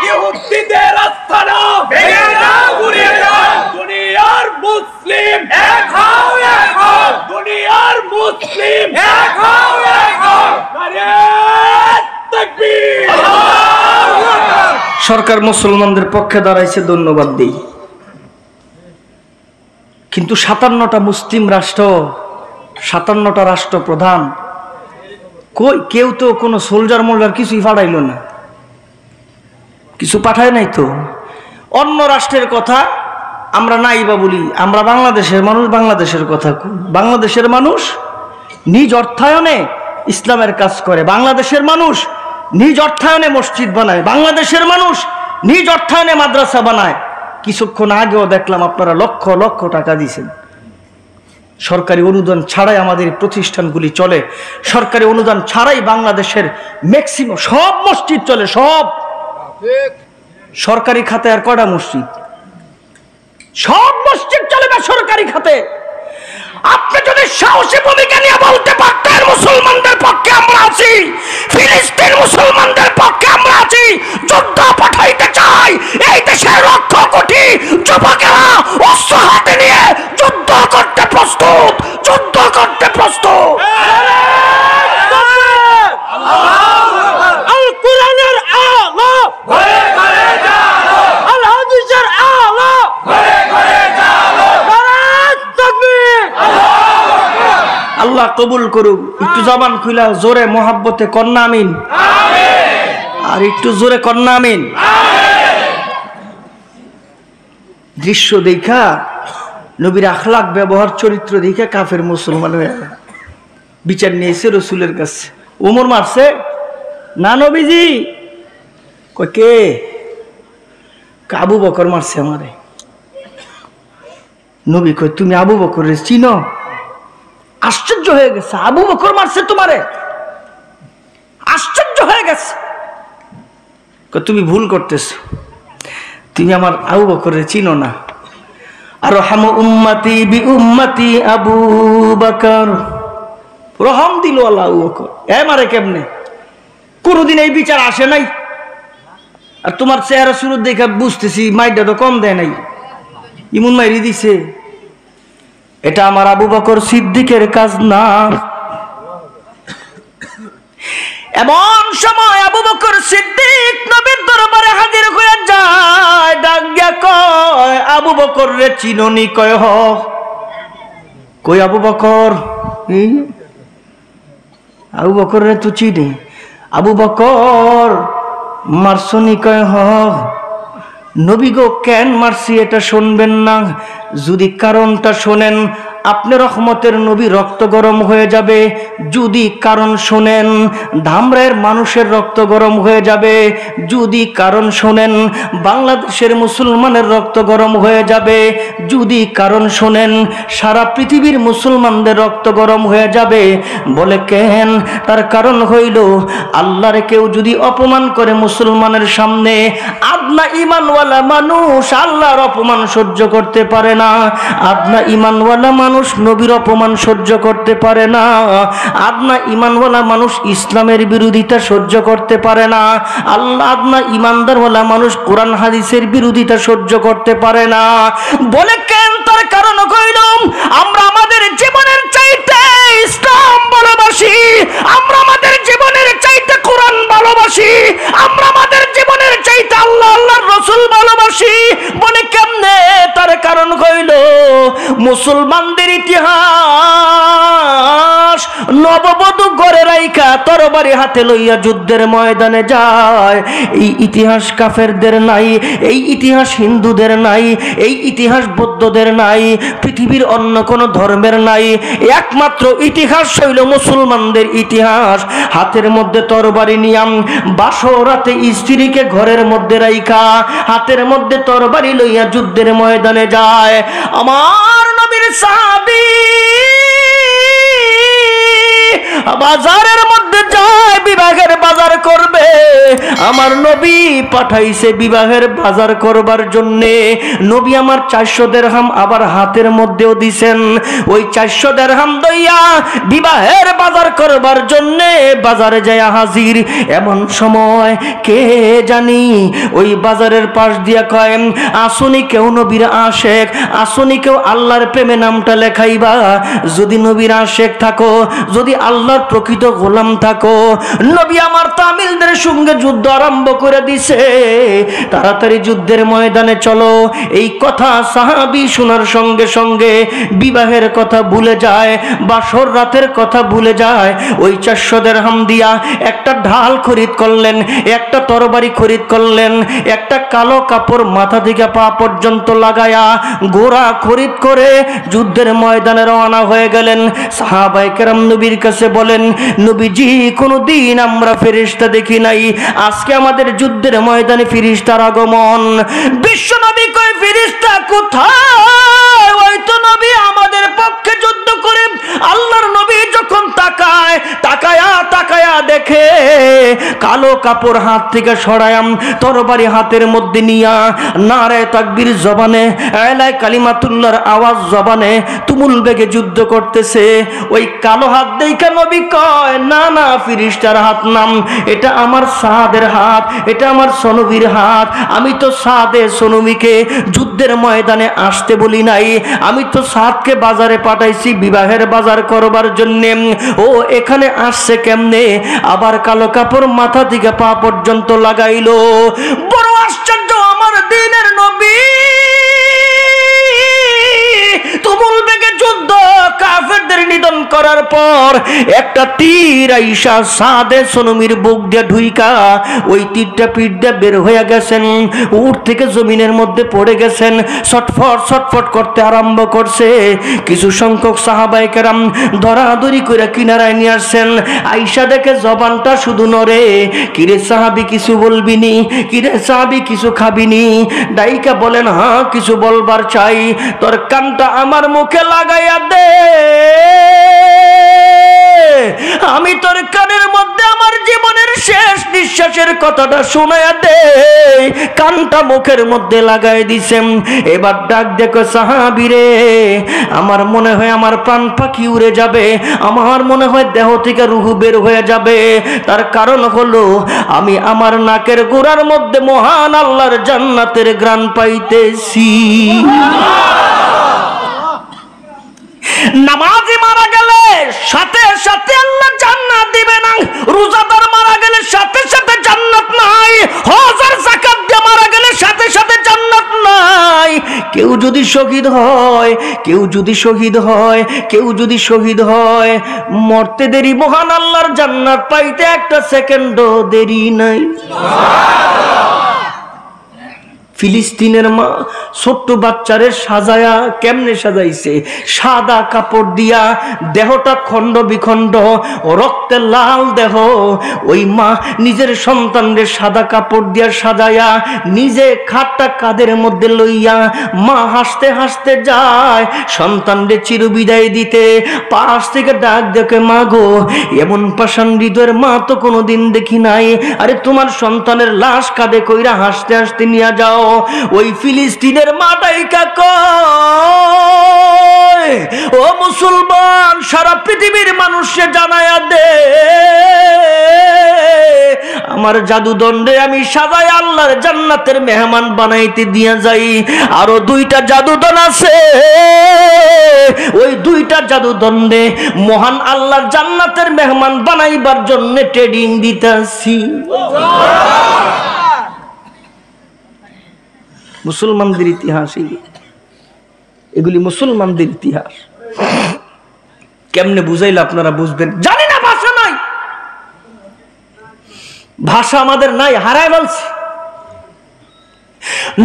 Speaker 3: ইহুদিদের আস্তানা ভেঙে দাও, গুড়িয়ে দাও, দুনিয়ার মুসলিম এক হও, এক হও, দুনিয়ার মুসলিম এক হও, এক হও, নারে তাকবীর। আল্লাহু আকবার।
Speaker 2: সরকার মুসলমানদের পক্ষে দাঁড়াইছে, ধন্যবাদ দেই। কিন্তু 57টা মুসলিম রাষ্ট্র, 57টা রাষ্ট্র প্রধান, কই কেউ তো কোনো সোলজার মোল্ডার কিছুই পাঠাইল না, কিছু পাঠায় নাই তো। অন্য রাষ্ট্রের কথা আমরা নাই বা বলি, আমরা বাংলাদেশের মানুষ, বাংলাদেশের কথা কই। বাংলাদেশের মানুষ নিজ অর্থায়নে ইসলামের কাজ করে, বাংলাদেশের মানুষ নিজ অর্থায়নে মসজিদ বানায়, বাংলাদেশের মানুষ নিজ অর্থায়নে মাদ্রাসা বানায়। কিছুক্ষণ আগেও দেখলাম আপনারা লক্ষ লক্ষ টাকা দিয়েছেন। সরকারি অনুদান ছাড়াই আমাদের প্রতিষ্ঠানগুলি চলে, সরকারি অনুদান ছাড়াই বাংলাদেশের ম্যাক্সিমাম সব মসজিদ চলে, সব। সরকারি খাতে আর কয়টা মসজিদ? সব মসজিদ চলে না সরকারি খাতে। আপনি যদি সাহসী ভূমিকা নিয়ে বলতে পারতেন মুসলমানদের পক্ষে আমরা আছি, ফিলিস্তিন মুসলমানদের পক্ষে আমরা আছি, যুদ্ধ পাঠাইতে চাই, এই দেশের লক্ষ কোটি যুবকেরা অস্ত্র হাতে নিয়ে যুদ্ধ করতে প্রস্তুত, যুদ্ধ করতে প্রস্তুত।
Speaker 3: আল কোরআনের আলো ঘরে ঘরে জালো, আল হাদিসের আলো ঘরে ঘরে জালো, নারে তাকবীর। আল্লাহু আকবার।
Speaker 2: আল্লাহ কবুল করুক। একটু জবান খুলা জোরে মোহাব্বতে কন্যা আমিন, আর একটু জোরে কন্যা আমিন। দৃশ্য দেখা, নবীর আখলাক, ব্যবহার, চরিত্র দেখে কাফের মুসলমান হয়ে বিচার নিয়েছে রসুলের কাছে। ওমর মারছে না নবীজি? কয় কে? আবু বকর মারছে আমারে। নবী কয় তুমি আবু বকরের চিনো? আশ্চর্য হয়ে গেছে, আবু বকর মারছে তোমারে? আশ্চর্য হয়ে গেছে। কয় তুমি ভুল করতেছো, তুমি আমার আবু বকরের চিনো না। আর রহম উম্মতি বি উম্মতি আবু বকর, রহম দিল আল্লাহ আবু বকর। এ মারে কেমনে? কোনদিন এই বিচার আসে নাই। আর তোমার চেহারা শুরু দেখে বুঝতেছি মাইটা তো কম দেয় নাই, ইমন মাইরি দিছে। এটা আমার আবু বকর সিদ্দিকের কাজ না। এমন সময় আবু বকর সিদ্দিক নবীর দরবারে হাজির হয়ে যায়, ডাক দিয়া কয় আবু বকর রে চিননি? কয় হ। কই আবু বকর? আবু বকর রে তো চিনি। আবু বকর মারছনি? কয় হ। নবী গো কেন মারছি এটা শুনবেন না? যদি কারণটা শোনেন আপনি রহমতের নবী রক্ত গরম হয়ে যাবে। যদি কারণ শোনেন ধামরায়ের মানুষের রক্ত গরম হয়ে যাবে। যদি কারণ শোনেন বাংলাদেশের মুসলমানের রক্ত গরম হয়ে যাবে। যদি কারণ শোনেন সারা পৃথিবীর মুসলমানদের রক্ত গরম হয়ে যাবে। বলে কেন? তার কারণ হইল আল্লাহর কেউ যদি অপমান করে মুসলমানের সামনে, আদনা ঈমানওয়ালা মানুষ আল্লাহর অপমান সহ্য করতে পারে না। আদনা ঈমানওয়ালা মানুষ নবীর অপমান সহ্য করতে পারে না। আদনা ঈমানওয়ালা মানুষ ইসলামের বিরোধিতা সহ্য করতে পারে না। আল্লাহ আদনা ঈমানদারওয়ালা মানুষ কোরআন হাদিসের বিরোধিতা সহ্য করতে পারে না। বলে কেন? তার কারণ কইলাম আমরা আমাদের জীবনের চাইতে ইসলাম ভালোবাসি, আমরা আমাদের জীবনের চাইতে কোরআন ভালোবাসি, আমরা আমাদের জীবনের চাইতে আল্লাহ আল্লাহর রাসূল ভালোবাসি। বলে কেমনে? তার কারণ কইল মুসলমানদের ইতিহাস নববধূ ঘরে রাই
Speaker 1: দেইখা তরবারি হাতে লইয়া যুদ্ধের ময়দানে যায়। এই ইতিহাস কাফেরদের নাই, এই ইতিহাস হিন্দুদের নাই, এই ইতিহাস বৌদ্ধদের নাই, পৃথিবীর অন্য কোনো ধর্মের নাই। একমাত্র ইতিহাস হইল মুসলমানদের ইতিহাস। হাতের মধ্যে তরবারি নিয়াম বাসরাতে স্ত্রীকে ঘরের মধ্যে রাইখা হাতের মধ্যে তরবারি লইয়া যুদ্ধের ময়দানে যায়। আমার নবীর সাহাবী বাজারের মধ্যে যায়, বিবাহের বাজার করবে। আমার নবী পাঠাইছে বিবাহের বাজার করবার জন্যে। নবী আমার 400 দিরহাম আবার হাতের মধ্যেও দিছেন। ওই 400 দিরহাম দইয়া বিবাহের বাজার করবার জন্যে বাজারে যায় হাজির। এমন সময় কে জানি ওই বাজারের পাশ দিয়া কয়, আসুনি কেউ নবীর আশেক, আসুনি কেউ আল্লাহর প্রেমে নামটা লেখাইবা। যদি নবীর আশেক থাকো, যদি আল্লাহর প্রকৃত গোলাম থাকো, নবী আমার তামিলদের সঙ্গে যুদ্ধ আরম্ভ করে দিছে। তাড়াতাড়ি যুদ্ধের ময়দানে চলো। এই কথা সাহাবী শোনার সঙ্গে সঙ্গে বিবাহের কথা ভুলে যায়, বাসর রাতের কথা ভুলে যায়। ওই 400 দিরহাম দিয়া একটা ঢাল খরিদ করলেন, একটা তরবারি খরিদ করলেন, একটা কালো কাপড় মাথা থেকে পা পর্যন্ত লাগায়া গোরা খরিদ করে যুদ্ধের ময়দানে রওনা হয়ে গেলেন। সাহাবায়ে কেরাম নবীর কাছে বলেন, নবীজি কোনদিন আমরা ফেরেশতা দেখি নাই, আজকে আমাদের যুদ্ধের ময়দানে ফেরেশতার আগমন। বিশ্ব নবী কয়, ফেরেশতা কোথায়? ওই তো নবী আমাদের পক্ষে যুদ্ধ করে। আল্লাহর নবী যখন তাকায় তাকায়া তাকায়া দেখে কালো কাপড় হাত থেকে সরায়াম তরবারি হাতের মধ্যে নিয়া নারে তাকবীর জবানে আলায় কালিমাতুল্লাহর আওয়াজ জবানে তুমুল বেগে যুদ্ধ করতেছে। ওই কালো হাত দেখে নবী কয়, না না ফেরেশতার হাত নাম, এটা আমার সাদের হাত, এটা আমার সনবীর হাত। আমি তো সাদে সনবীকে যুদ্ধের ময়দানে আসতে বলি নাই, আমি তো সাদকে বাজারে পাঠাইছি বিবাহের বাজার করবার জন্য। ও এখানে আসছে কেমনে? আবার কালো কাপড় মাথা থেকে পা পর্যন্ত লাগাইলো। বড় আশ্চর্য আমার দিনের নবী। তুমুল বেগে যুদ্ধ কাফেরদের নিধন করার পর একটা তীর আইসা সাদে সনমীর বুক দিয়ে ঢুইকা ওই তীরটা পিঠ দিয়ে বের হয়ে গেছেন, উঠ থেকে জমিনের মধ্যে পড়ে গেছেন, ছটফট ছটফট করতে আরম্ভ করছে। কিছু সংখ্যক সাহাবায়ে কেরাম ধরাধরি করে কিনারায় নিয়ে আসছেন। আইসা দেখে জবানটা শুধু নড়ে। কিরে সাহাবী কিছু বলবিনি? কিরে সাহাবী কিছু খাবিনি? ডাইকা বলেন, হ্যাঁ কিছু বলবার চাই। তোর কানটা আমার মুখে লাগাইয়া দে, আমি তোর কানের মধ্যে আমার জীবনের শেষ নিঃশ্বাসের কথাটা শোনায়া দে। কানটা মুখের মধ্যে লাগাই দিছেন। এবার ডাক দেখো সাহাবীরে, আমার মনে হয় আমার প্রাণ পাখি উড়ে যাবে, আমার মনে হয় দেহ থেকে রূহ বের হয়ে যাবে। তার কারণ হলো আমি আমার নাকের গোড়ার মধ্যে মহান আল্লাহর জান্নাতের ঘ্রাণ পাইতেছি। নামাজি মারা গেলে সাথে সাথে আল্লাহ জান্নাত দিবে না, রোজাদার মারা গেলে সাথে সাথে জান্নাত নাই, হজ আর যাকাত দিয়ে মারা গেলে সাথে সাথে জান্নাত নাই। কেউ যদি শহীদ হয়, কেউ যদি শহীদ হয়, কেউ যদি শহীদ হয়, মরতে দেরি, মহান আল্লাহর জান্নাত পাইতে একটা সেকেন্ডও দেরি নাই। ফিলিস্তিনের মা ছোট্ট বাচ্চারে সাজায়া কেমনে সাজাইছে? সাদা কাপড় দিয়া, দেহটা খণ্ড বিখণ্ড, রক্তে লাল দেহ। ওই মা নিজের সন্তানদের সাদা কাপড় দিয়া সাজায়া নিজে খাটটা কাঁধের মধ্যে লইয়া মা হাসতে হাসতে যায় সন্তানরে চিরবিদায় দিতে। পাশ থেকে ডাক দেখে, মা গো, এমন পাষাণ হৃদয়ের মা তো কোনোদিন দেখি নাই। আরে তোমার সন্তানের লাশ কাঁধে কইরা হাসতে হাসতে নিয়ে যাও। ওই ফিলিস্তিনের মাটাই কয়, ও মুসলমান, সারা পৃথিবীর মানুষকে জানায়া দে, আমার জাদুদণ্ডে আমি সাজায় আল্লাহর জান্নাতের মেহমান বানাইতে দিয়া যাই। আরো 2টা জাদুদণ্ড আছে, ওই 2টা জাদুদণ্ডে মহান আল্লাহর জান্নাতের মেহমান বানাইবার জন্য ট্রেডিং দিতেছি। মুসলমানদের ইতিহাস এগুলি মুসলমানদের ইতিহাস। কেমনে বুঝাইলে আপনারা বুঝবেন জানি না, ভাষা নাই।
Speaker 2: ভাষা আমাদের নাই, হারায় বলছি।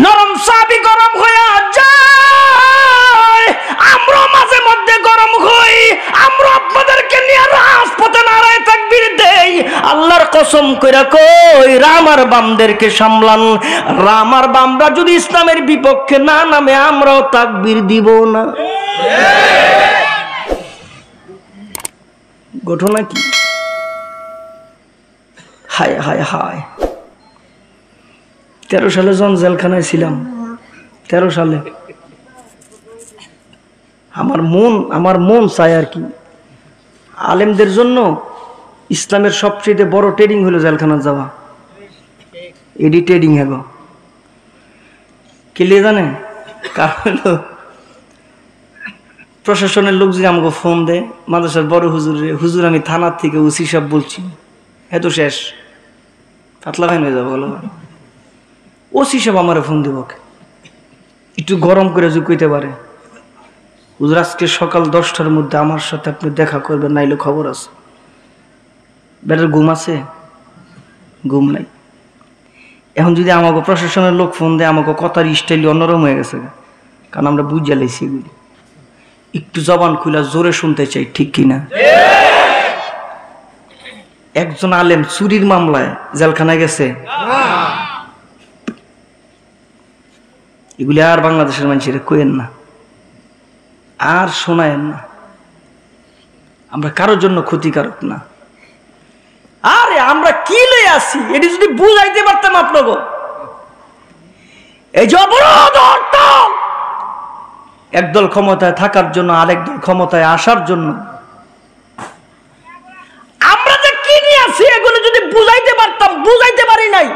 Speaker 2: নরম চাবি গরম হয়ে যায়, আমরা মাঝে মধ্যে গরম হই, আমরা আপনাদেরকে নিয়ে রাজপথে নারায় তাকবীর দেই। আল্লাহর কসম কইরা কই, রাম আর বামদেরকে সামলান। রাম আর বামরা যদি ইসলামের বিপক্ষে না নামে, আমরাও তাকবীর দিব না। ঘটনা কি? হায় হায় হায়, 13 সালে যখন জেলখানায় ছিলাম, 13 সালে আমার মন চায় আর কি, আলেমদের জন্য ইসলামের সবচেয়ে বড় ট্রেডিং হলো জেলখানা যাওয়া। এডি ট্রেডিং হ্যাগো কে জানে? কারণ হলো প্রশাসনের লোক যদি আমাকে ফোন দেয়, মাদ্রাসার বড় হুজুর আমি থানার থেকে ওসি সাহেব বলছি, এত শেষ পাতলা ভাই হয়ে যাবো, বলো ওসি সাহেব আমার ফোন দিব, একটু গরম করে যদি কইতে পারে, হুজুর আজকে সকাল 10টার মধ্যে আমার সাথে আপনি দেখা করবেন, নাইলে খবর আছে। বেটার ঘুম আছে? ঘুম নাই। এখন যদি আমাকে প্রশাসনের লোক ফোন দেয়, আমাকে কথার স্টাইল অন্যরকম হয়ে গেছে, কারণ আমরা বুঝে লাইছি এগুলি। একটু জবান খুলা জোরে শুনতে চাই, ঠিক কিনা? একজন আলেম চুরির মামলায় জেলখানায় গেছে, এগুলি আর বাংলাদেশের মানুষের কইেন না, আর শোনায়েন না, আমরা কারোর জন্য ক্ষতিকারক না। আরে আমরা কি লই আছি, এটি যদি বুঝাইতে পারতাম আপনাকে। এই যে অবরোধ হরতাল, একদল ক্ষমতায় থাকার জন্য, আরেক দল ক্ষমতায় আসার জন্য, আমরা যে কি নিয়ে আছি এগুলো যদি বুঝাইতে পারতাম, বুঝাইতে পারি নাই।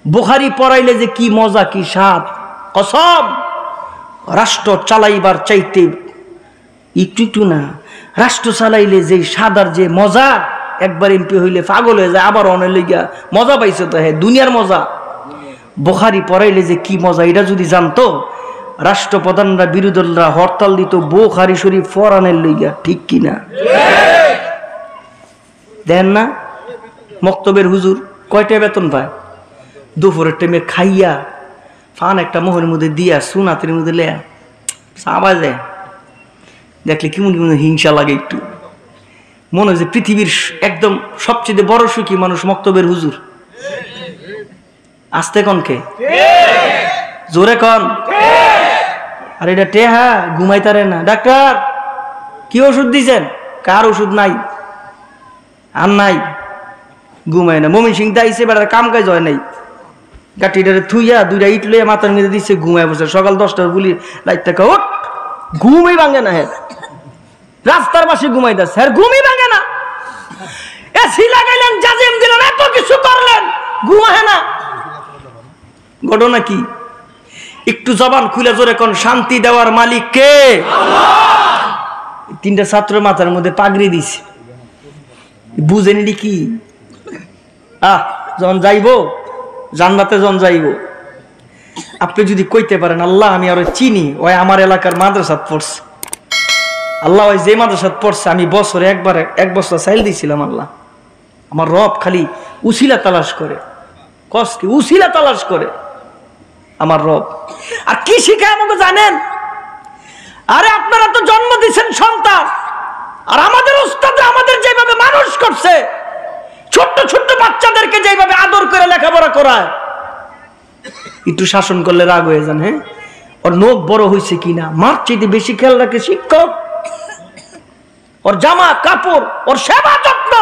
Speaker 2: বুখারী পড়াইলে যে কি মজা, কি স্বাদ, কসম রাষ্ট্র চালাইবার চাইতে একটু না, রাষ্ট্র চালাইলে যে সাদার যে মজা, একবার এমপি হইলে পাগল হয়ে যায়, আবার অনেক লইয়া মজা পাইছে তো, হ্যাঁ দুনিয়ার মজা। বুখারী পড়াইলে যে কি মজা, এটা যদি জানতো, রাষ্ট্রপ্রধানরা বিরোধীরা হরতাল দিত বুখারী শরীফ পড়ানোর লইয়া, ঠিক কিনা? দেন না মক্তবের হুজুর কয়টা বেতন পায়? দুপুরের টাইমে খাইয়া ফান একটা মোহরের মধ্যে দিয়া সুনাতের মধ্যে লেয়া চাবা যায়, দেখলে কেমন কেমন হিংসা লাগে, একটু মনে হয় যে পৃথিবীর একদম সবচেয়ে বড় সুখী মানুষ মক্তবের হুজুর। আসতে কনকে জোরে কন। আর এটা টেহা ঘুমাইতারে না। ডাক্তার কি ওষুধ দিছেন? কার ওষুধ নাই, আর নাই, ঘুমায় না। মমিন সিং দাইছে, বেড়ার কাম কাজ হয় নাই, গাঠিটারে থুইয়া 2টা ইট লইয়া মাথার মধ্যে দিচ্ছে, ঘুমায় বসে। সকাল 10টার গুলি লাইট টাকা ওঠ, ঘুমই ভাঙে না। হ্যাঁ রাস্তার পাশে ঘুমাই যাচ্ছে, হ্যাঁ ঘুমই ভাঙে না। এসি লাগাইলেন, জাজিম দিলেন, এত কিছু করলেন, ঘুমায় না। ঘটনা কি? একটু জবান খুলে জোরে কোন, শান্তি দেওয়ার মালিক কে? আল্লাহ। 3টা ছাত্র মাথার মধ্যে পাগড়ি দিছে, বুঝেনি কি? যখন যাইব জান্নাতে, যখন যাইব, আপনি যদি কইতে পারেন আল্লাহ আমি আরো চিনি, ওই আমার এলাকার মাদ্রাসাত পড়ছে, আল্লাহ ওই যে মাদ্রাসাত পড়ছে, আমি বছরে এক বছর চাইল দিয়েছিলাম, আল্লাহ আমার রব খালি উসিলা তালাশ করে, কষ্ট উসিলা তালাশ করে আমার রব। আর কি শিখায় আমাকে জানেন? আরে আপনারা তো জন্ম দিচ্ছেন সন্তান, আর আমাদের উস্তাদ আমাদের যেভাবে মানুষ করছে, ছোট্ট ছোট্ট বাচ্চাদেরকে যেভাবে আদর করে লেখাপড়া করায়, একটু শাসন করলে রাগ হয়ে যান। হ্যাঁ ওর নখ বড় হয়েছে কিনা মার চাইতে বেশি খেয়াল রাখে শিক্ষক, ওর জামা কাপড়, ওর সেবা যত্ন।